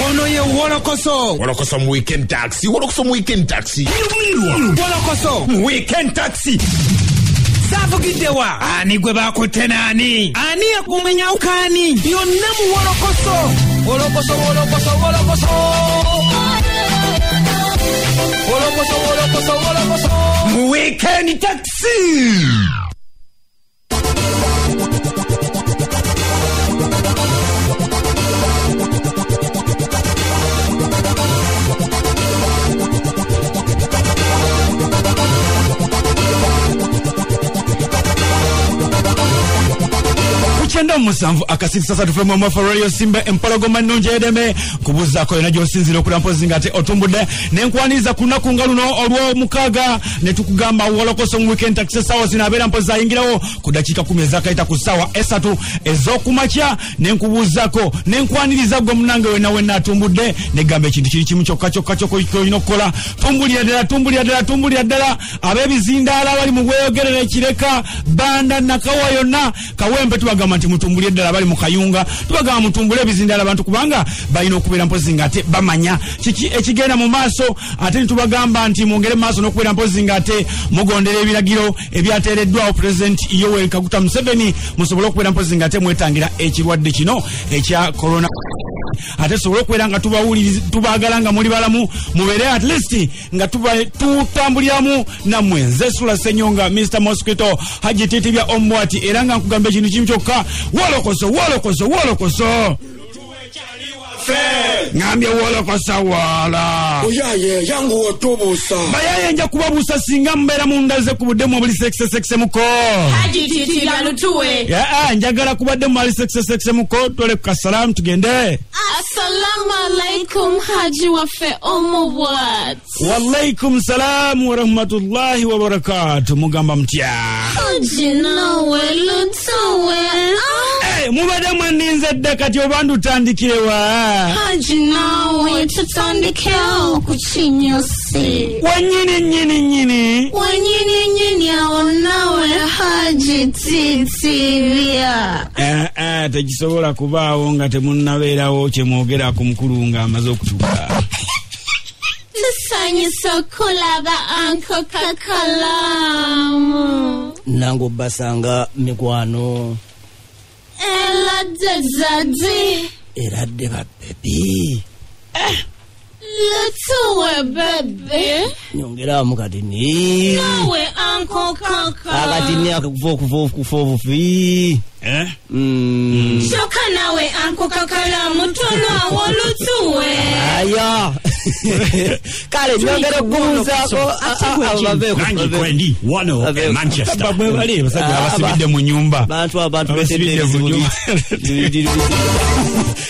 ono ye Wolokoso. Wolokoso mu weekend taxi. Wolokoso mu weekend taxi. Wolokoso mu weekend taxi. Savugidewa ani gwe bakutenani ani yakumenya ukani yonna mu Wolokoso. Wolokoso Wolokoso Wolokoso Wolokoso Wolokoso Wolokoso mu weekend taxi. Chenda musanvu akasitisa satu femu mafarayo Simba empologoma nonje edeme kubuza ko enajo sinziro kulampozi ngate otumbude nenkwaniza kunakunga luno olwo mukaga netukugamba Wolokoso mu weekend taxi sawa zinabera mpoza ingirawo kudakika 10 zakaita kusawa esatu ezokumacha nenkubuzako nenkwaniriza gwo munange wena atumbude negambe kintu kiri kimu kyokka ko inokola tumbulya dala abebizindala bali mu bweyogerere kireka banda nakawayona kawembe tubagamba mutumbulye ddala bali mu kayunga tubagamba mutumbule ebizindala abantu kubanga balina okubeera mpozi ngate bamanya kiki ekigenda mu maaso ate ntubagamba nti mwongere maaso n'okubeera mpozi ngate mugondera ebiragiro ebyateereddwawo President Yoweri Kaguta Museveni musobole okubeera mpozi ngate mwetangira ekirwadde kino ekya corona. Ate sobole okubeera nga tubaagala nga muli balamu mubeere at least nga tutambuliramu nammwe nze Sula Senyonga Mr. Mosquito Haji Titibya Omwati era nga nkugamba ekintu kimu kyokka Wolokoso ngambye Wolokoso wala oyaye yangu otobusa bayaye nja kubabusa singa mbera mundaze kubuddemu buli sexe muko Haji Titibya lutuwe njagala kubaddemu buli sexe muko tole ku salam tugende. Assalamu alaikum Haji wafe omubwat. Wa alaikum salam wa rahmatullahi wa barakatuh. Mugamba mtya Haji nawe lutuwe mubade mwaninze kati obandu tandikirewa Haji nawe tutandikeo kuchinyusi wanyini aonawe Haji Titibya tekisobola kubaawo nga temunnabeerawo kyemwogera ku mukulu nga amaze okutuuka. Tusanyusa kulaba anko Kakalamu nango basanga mikwano eradde ba baby lutuwe bebe nyongera mukati ni nawe anko Kaka akati ni akuvufu fi shoka nawe anko Kakalamu tono awolutuwe aya kale nyongera kubuzaako nangi kwendi wano Manchester babwe bali basajja abasibidde mu nyumba abantu betedde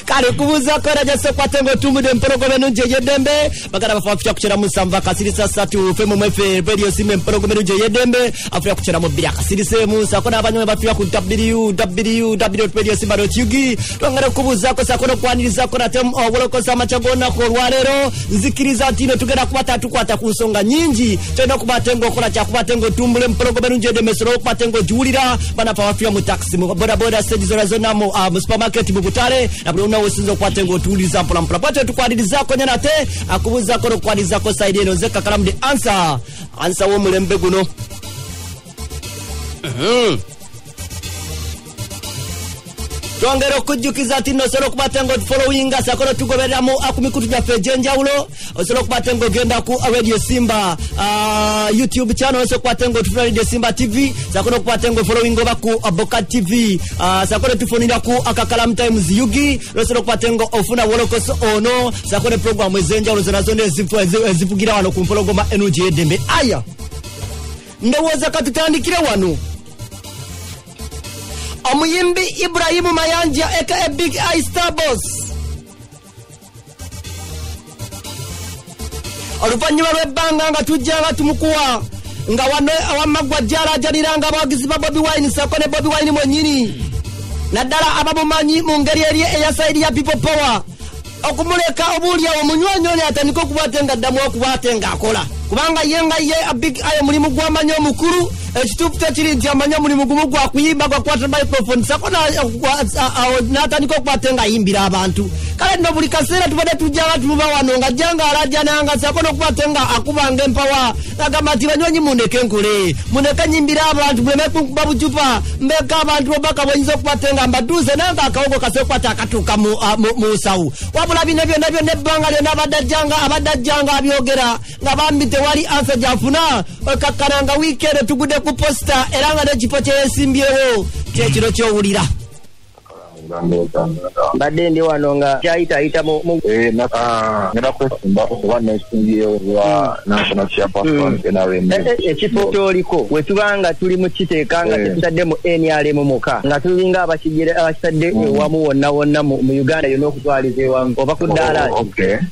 kale kubuzaako raja sekwatengo tumude mporogo benu jejedembe bagala bafa kuchera musamva kasirisa satu femu mwefe radio Simba mporogo benu jejedembe afya kuchera mu bya kasirise musa kona abanywe bafya ku www.radiosimba.ug twangara kubuzaako sakono kwaniriza kona tem Wolokoso amachagona ko lwalero nzikiriza tino tugenda kwata ku nsonga nyingi tena kubatengo kola cha kubatengo tumbule mporogo benu jejedembe soro kubatengo juulira bana pa bafya mu taxi mu boda stage zona mu supermarket mu butale na bwana wesinzo kwatengo tuuliza mpola pate tukwadiriza ko nyana te akubuza ko kwadiza ko side eno ze Kakalamu the answer wo mulembe guno twongera okujukiza ati no solo kubatengo following sakono tugoberera mu akumikutu ja fejenjawulo solo kubatengo genda ku radio Simba YouTube channel solo kubatengo tu radio Simba TV sakono kubatengo following oba ku Abogoledde TV sakono tufonira ku KAKALAAMU TYMZ yugi solo kubatengo ofuna Wolokoso ono sakono program ezenjawulo zonazo ezivugira wano ku mpologoma energy edembe aya ndowooza katutandikire wano. Omuyimbi Ibrahim Mayanja aka Big Eye Star Boss oluvanyuma lw'ebbanga nga tujjanga tumukuwa nga wano awamagwa jala jaliranga abawagizi ba Bobi Wine sako ne Bobi Wine mwenyini naddala abamumanyi mu ngeri eri eya side ya people power okumuleka obulya omunywanyoni atandika okubatenga ddamu okubatenga akola kubanga yenga ye a Big Eye mulimu gw'amanyi omukulu ekituufu tekiri nti amanya mulimu gumu gwa kuyimba gwa kwata microphone sakona natandika okukwata nga ayimbira abantu kale nno buli kaseera tubadde tujjanga tuluba wano nga jjanga alajja nanga sakona okukwata nga akubanga empawa agamba nti banywanyi muneke nkole muneke nyimbira abantu muleme kunkuba bucupa mbeka abantu obaka bweyinza okukwata nga mbatuuze naye nga akawogo kase okukwata akatuuka mu nsawu wabula bino byonna byonna ebbanga lyonna abadde ajjanga abyogera nga bambi tewali ansa gyafuna kakkana nga wiikendi tugudde ku posita era nga n'ekifo kyeyesimbyewo kyekiro kyowulira mbadde ndi wano nga kyayitaayita ngenda kwesimba okuba nesimbyeo lwa national chairperson NRM ekifo kyoliko we tubanga tuli mu kiteeka nga tetutadde mu NRM muka nga tulinga abakitadde ewamu wonna mu Uganda yonna okutwaliza ewamu oba ku ddaala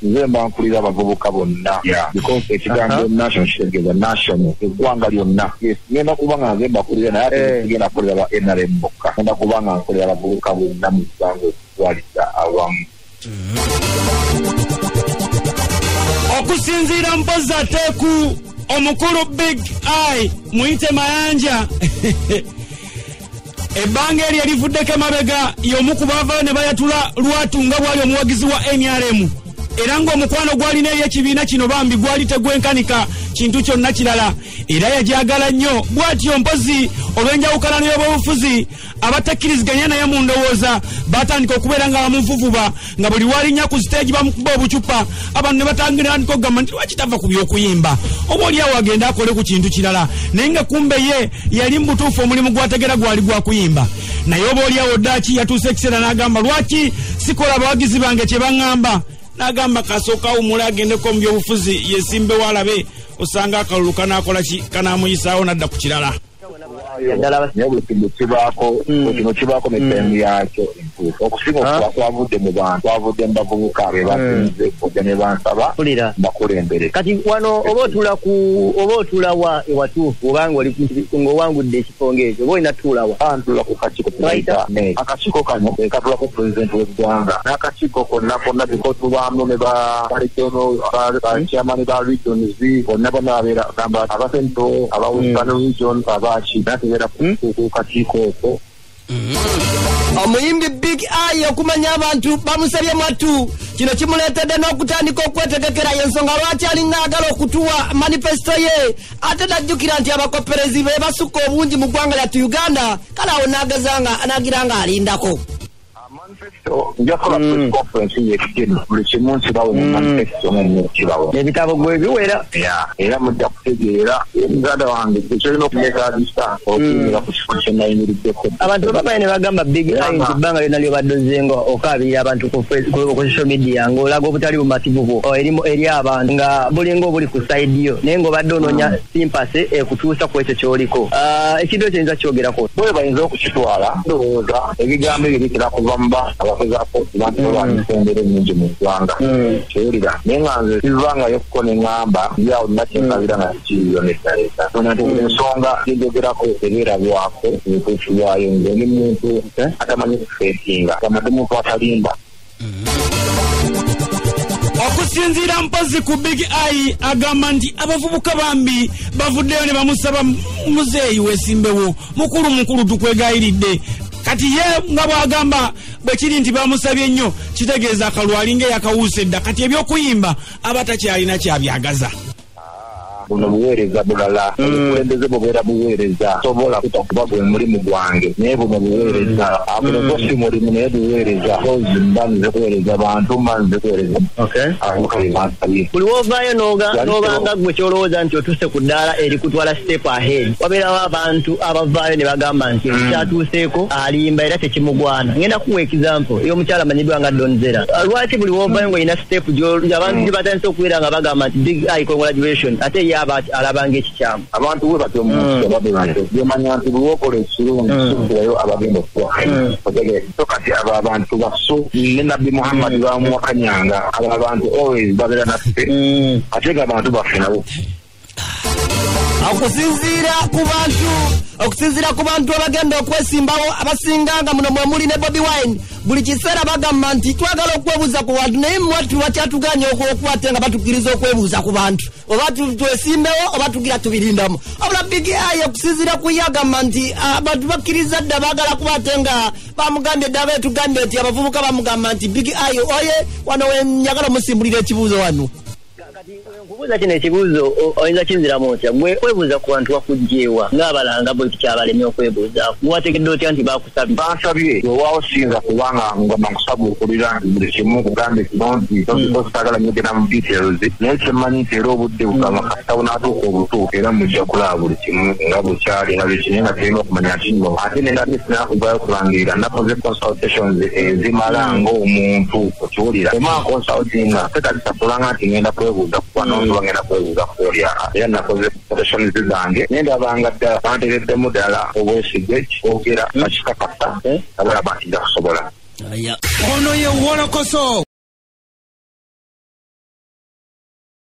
nze mba nkulira abavubuka bonna because ekigambo national kitegeeza national eggwanga lyonna ngenda kuba nga nze mbakulira naye ate sigenda kulira ba NRM bokka ngenda kuba nga nkulira abavubuka bonna mu ggwanga okutwaliza awamu okusinziira mpozi ateeku omukulu Big Eye muyite Mayanja ebbanga eryo erivuddeko emabega y'omu ku baavaayo ne bayatula lwatu nga bwali omuwagizi wa NRM era ng'omukwano gwalina eri ekibiina kino bambi gwali tegwenkanika kintu kyonna kirala era yajagala nnyo bw'atyo mpozi olw'enjawukalano y'obufuzi abatakkiriziganya naye mu ndowooza batandika okubeera nga bamuvuvuba nga buli walinnya ku siteegi bamukuba obucupa abantu ne batandika okugamba nti lwaki tava ku by'okuyimba oba oliawo agenda akole ku kintu kirala naye nga kumbe ye yali mu butuufu omulimu gwategera gwali gwa kuyimba naye oba oliawo ddaaki yatuuse ekiseera n'agamba lwaki sikola abawagizi bange kye baŋŋamba n'agamba kasooka awumule agendeko mu by'obufuzi yesimbewo alabe osanga akalulu kanaakola ki kanaamuyisaawo n'adda ku kirala naye buli kintu kibaako kino kibaako n'ettaimu yakyo entuufu okusinga twavudde mu bantu twavudde mu bavubuka be basinze kujja ne bansaba bakulembere kati wano oba otula wa ewatuufu obanga oli ng'owangudde ekifo ng'ekyo oba olina tuulawa ntula ku kakiiko akakiiko kano katulako pulezidenti w'eggwanga n'akakiiko konna bikotulwamu ne bachairman ba regions bonna babeera gamba abasento aba western region abaki nategeera ku kakiiko okwo omuyimbi Big Eye okumanya abantu bamusabye mwatu kino kimuleetedde n'okutandika okwetegekera y'ensonga lwaki alinga agala okutuwa manifesto ye ate najjukira nti abakoperezi be basukka obungi mu ggwanga lyattu Uganda kale awo n'agezanga anagira nga alindako manifesto njakola press conference yekigeni buli kimu nkibawe mu manifesto kibawe ebitabo gwe biwera era mujja kutegeera muganda wange tekyolina okumeka distance okuyimira ku kifo kye nayimiriddeko abantu babaye ne bagamba Big Eye nti ebbanga lyonna lyobadde nga okaabirira abantu ku social media ng'olaga obutali bumativu bwo eri abantu nga bulinga obuli ku side yo naye ng'obadde onoonya sympathy ekutuusa ku ekyo ky'oliko ekintu ekyo yinza kyogerako bwe bayinza okukitwala ndowooza ebigambo ebyo bitera kuva mu abakozaako abantu banisembera enyingi mu ggwanga kyewulira naye nga nze sivangayo kuko ne ŋŋamba yawo nakyenkabira nga kikiriyo nedaleeta nati ensonga gyenjogerako ebeerabwako entuufu lwayo ng'oli muntu atamanyi kufeetinga amadde muntu atalimba okusinziira mpozi ku Big Eye agamba nti abavubuka bambi bavuddeyo ne bamusaba muzeeyi weesimbewo mukulu tukwegayiridde kati ye nga bwagamba bwe kiri nti bamusabye nnyo kitegeeza akalwalinga yakawuuse dda kati ebyokuyimba aba takyalina kyabyagaza buno buweereza bulala obukulembeze bubeera buweereza sobola kutakuba gwe mulimu gwange naye buno buweereza abuno si mulimu naye buweereza ozimba nze kuweereza bantu manze kuweereza abukali bansabye buli wovaayo n'obanga gwe kyolowooza nti otuuse ku ddaala erikutwala step ahead wabeerawo abantu abavaayo ne bagamba nti kyatuuseeko alimba era tekimugwana ngenda kuwa example ey'omukyala amanyiddwa nga Donzera lwaki buli wovaayo ng'olina step abantu gye batandise okubeera nga bagamba nti Big Eye congratulation ate alabanga ekikyamu abantu we batyo omuntu byemanya nti buli wokola ekirungi kisukirayo abagenda okuwa so kati abo abantu basu ne Nabbi Muhammad bamuwakanyanga abo abantu always babeera naffe ate nga abantu baffe nabo okusinziira ku bantu abagenda okwesimbawo abasinganga muno mwe muli ne Bobi Wine buli kiseera bagamba nti twagala okwebuuza ku bantu naye mwatu bakyatuganya okukwate nga batukiriza okwebuuza ku bantu oba twesimbewo oba tugira tubirindamu abula Big Eye okusinziira ku yagamba nti abantu bakkiriza dda baagala kubate nga bamugambye dda beetugambye nti abavubuka bamugamba nti Big Eye oye wano wenyagala musimbulira ekibuuzo wano kubuuza kino ekibuuzo oyinza kinziramu otya gwe kwebuuza ku bantu wakugjeewa ng'abalanga bwe kikyabaleme okwebuuzaako wategedde otya nti bakusabye bansabye wewaawo siyinza kubanga ngomba nkusabuukulira buli kimu kugambe kino nti tosagala nyogera mu details naye kyemmanyi nti era obudde bugamba kasita bunaatuuka obutuufu era mujja kulaba buli kimu nga bukyali nga buli kimu nga tulina okumanya kino ate nenda sinakugwayo kulangirira nakoze consultations ezimala ng'omuntu okiwulira ema consultinga tekatisakulanga nti ngenda kwebuuza kuba n'omuntu bagenda kwebuuza kuolya era nakoze consultations zange nendabanga ddala bantereddemu ddala obwesigwe kikwogera bakikakasa abalaba nti nja kusobola ono ye WOLOKOSO